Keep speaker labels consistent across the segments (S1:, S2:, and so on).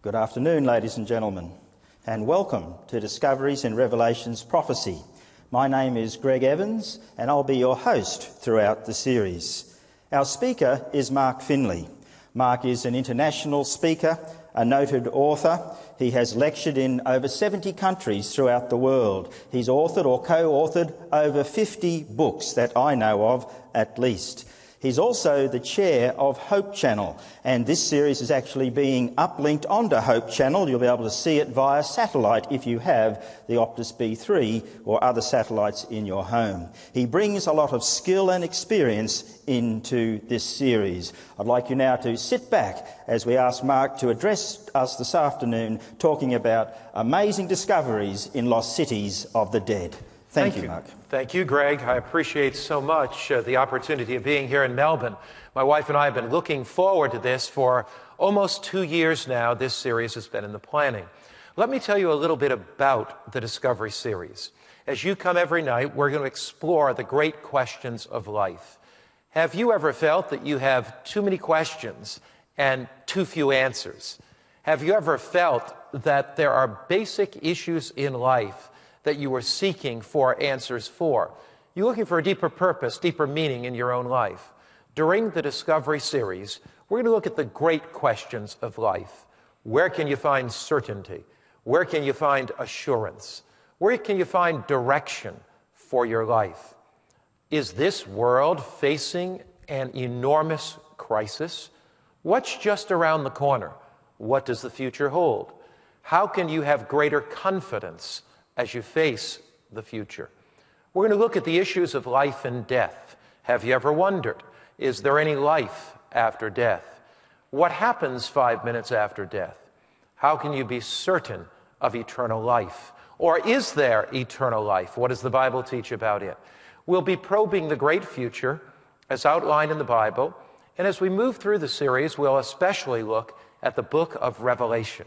S1: Good afternoon, ladies and gentlemen, and welcome to Discoveries in Revelation's Prophecy. My name is Greg Evans, and I'll be your host throughout the series. Our speaker is Mark Finley. Mark is an international speaker, a noted author. He has lectured in over 70 countries throughout the world. He's authored or co-authored over 50 books that I know of, at least. He's also the chair of Hope Channel, and this series is actually being uplinked onto Hope Channel. You'll be able to see it via satellite if you have the Optus B3 or other satellites in your home. He brings a lot of skill and experience into this series. I'd like you now to sit back as we ask Mark to address us this afternoon, talking about amazing discoveries in lost cities of the dead. Thank you, Mark.
S2: Thank you, Greg. I appreciate so much the opportunity of being here in Melbourne. My wife and I have been looking forward to this for almost 2 years now. This series has been in the planning. Let me tell you a little bit about the Discovery series. As you come every night, we're going to explore the great questions of life. Have you ever felt that you have too many questions and too few answers? Have you ever felt that there are basic issues in life that you are seeking for answers for? You're looking for a deeper purpose, deeper meaning in your own life. During the Discovery series, we're going to look at the great questions of life. Where can you find certainty? Where can you find assurance? Where can you find direction for your life? Is this world facing an enormous crisis? What's just around the corner? What does the future hold? How can you have greater confidence as you face the future? We're going to look at the issues of life and death. Have you ever wondered, is there any life after death? What happens 5 minutes after death? How can you be certain of eternal life? Or is there eternal life? What does the Bible teach about it? We'll be probing the great future as outlined in the Bible. And as we move through the series, we'll especially look at the book of Revelation,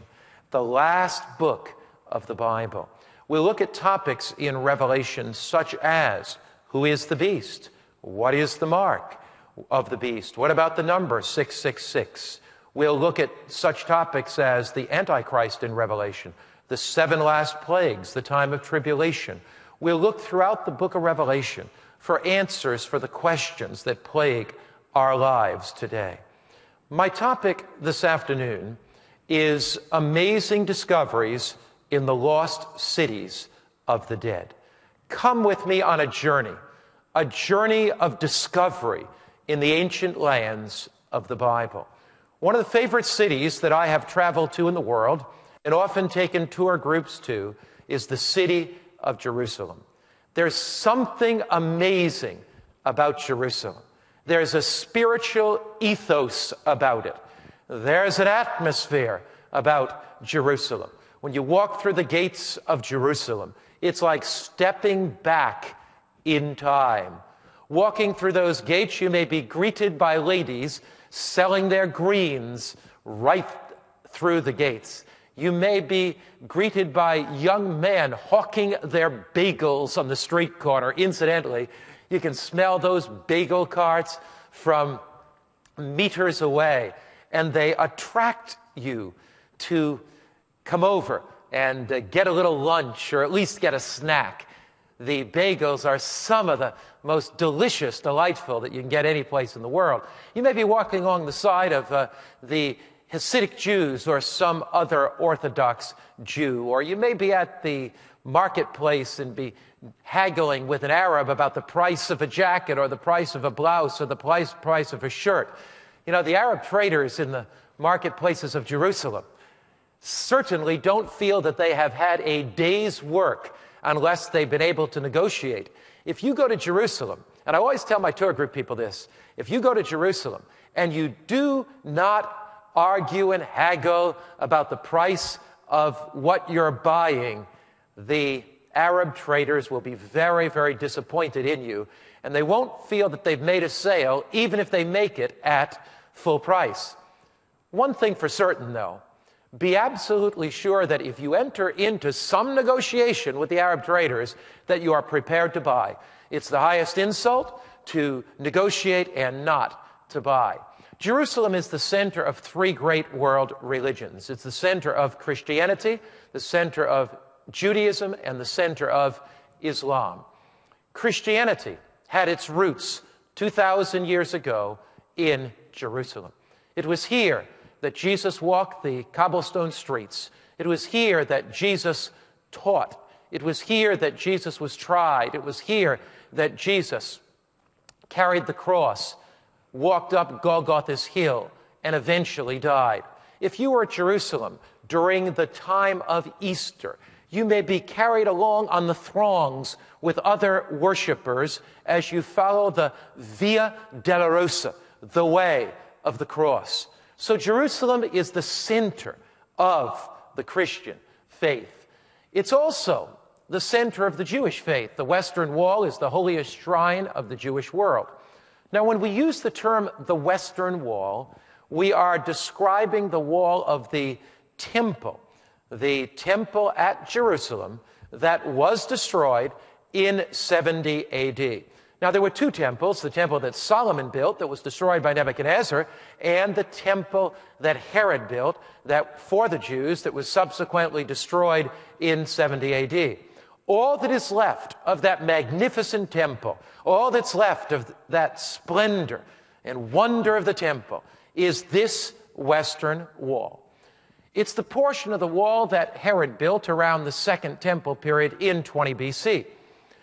S2: the last book of the Bible. We'll look at topics in Revelation such as, who is the beast? What is the mark of the beast? What about the number 666? We'll look at such topics as the Antichrist in Revelation, the 7 last plagues, the time of tribulation. We'll look throughout the book of Revelation for answers for the questions that plague our lives today. My topic this afternoon is amazing discoveries in the lost cities of the dead. Come with me on a journey of discovery in the ancient lands of the Bible. One of the favorite cities that I have traveled to in the world and often taken tour groups to is the city of Jerusalem. There's something amazing about Jerusalem. There's a spiritual ethos about it. There's an atmosphere about Jerusalem. When you walk through the gates of Jerusalem, it's like stepping back in time. Walking through those gates, you may be greeted by ladies selling their greens right through the gates. You may be greeted by young men hawking their bagels on the street corner. Incidentally, you can smell those bagel carts from meters away, and they attract you to come over and get a little lunch or at least get a snack. The bagels are some of the most delicious, delightful that you can get any place in the world. You may be walking along the side of the Hasidic Jews or some other Orthodox Jew, or you may be at the marketplace and be haggling with an Arab about the price of a jacket or the price of a blouse or the price of a shirt. You know, the Arab traders in the marketplaces of Jerusalem certainly don't feel that they have had a day's work unless they've been able to negotiate. If you go to Jerusalem, and I always tell my tour group people this, if you go to Jerusalem and you do not argue and haggle about the price of what you're buying, the Arab traders will be very, very disappointed in you, and they won't feel that they've made a sale even if they make it at full price. One thing for certain, though, be absolutely sure that if you enter into some negotiation with the Arab traders, that you are prepared to buy. It's the highest insult to negotiate and not to buy. Jerusalem is the center of three great world religions. It's the center of Christianity, the center of Judaism, and the center of Islam. Christianity had its roots 2,000 years ago in Jerusalem. It was here that Jesus walked the cobblestone streets. It was here that Jesus taught. It was here that Jesus was tried. It was here that Jesus carried the cross, walked up Golgotha's hill, and eventually died. If you were at Jerusalem during the time of Easter, you may be carried along on the throngs with other worshipers as you follow the Via Dolorosa, the way of the cross. So Jerusalem is the center of the Christian faith. It's also the center of the Jewish faith. The Western Wall is the holiest shrine of the Jewish world. Now, when we use the term the Western Wall, we are describing the wall of the temple at Jerusalem that was destroyed in 70 AD. Now, there were two temples, the temple that Solomon built that was destroyed by Nebuchadnezzar, and the temple that Herod built that for the Jews that was subsequently destroyed in 70 AD. All that is left of that magnificent temple, all that's left of that splendor and wonder of the temple is this Western Wall. It's the portion of the wall that Herod built around the Second Temple period in 20 BC.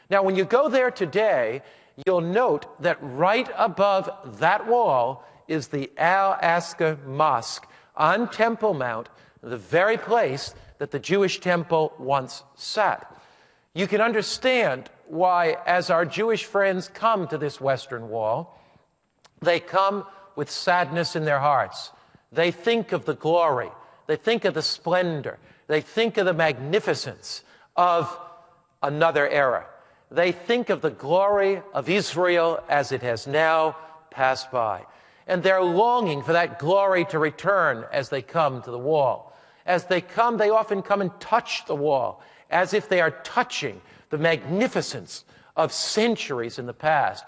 S2: Now, when you go there today, you'll note that right above that wall is the Al-Aqsa Mosque on Temple Mount, the very place that the Jewish temple once sat. You can understand why, as our Jewish friends come to this Western Wall, they come with sadness in their hearts. They think of the glory. They think of the splendor. They think of the magnificence of another era. They think of the glory of Israel as it has now passed by. And they're longing for that glory to return as they come to the wall. As they come, they often come and touch the wall, as if they are touching the magnificence of centuries in the past.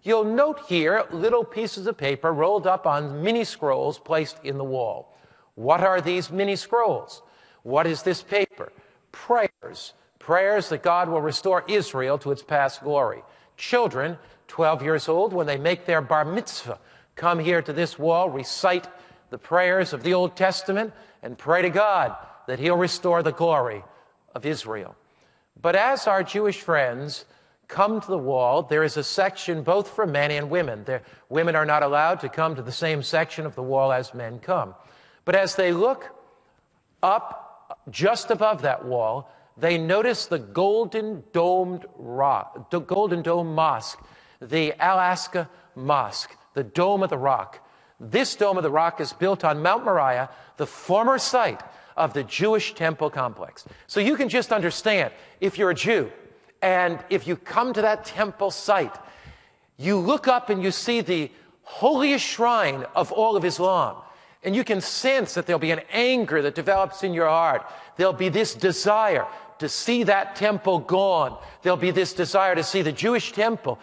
S2: You'll note here little pieces of paper rolled up on mini scrolls placed in the wall. What are these mini scrolls? What is this paper? Prayers. Prayers that God will restore Israel to its past glory. Children, 12 years old, when they make their bar mitzvah, come here to this wall, recite the prayers of the Old Testament, and pray to God that He'll restore the glory of Israel. But as our Jewish friends come to the wall, there is a section both for men and women. Women are not allowed to come to the same section of the wall as men come. But as they look up just above that wall, they notice the golden dome mosque, the Al-Aqsa Mosque, the Dome of the Rock. This Dome of the Rock is built on Mount Moriah, the former site of the Jewish temple complex. So you can just understand, if you're a Jew, and if you come to that temple site, you look up and you see the holiest shrine of all of Islam. And you can sense that there'll be an anger that develops in your heart. There'll be this desire to see that temple gone. There'll be this desire to see the Jewish temple.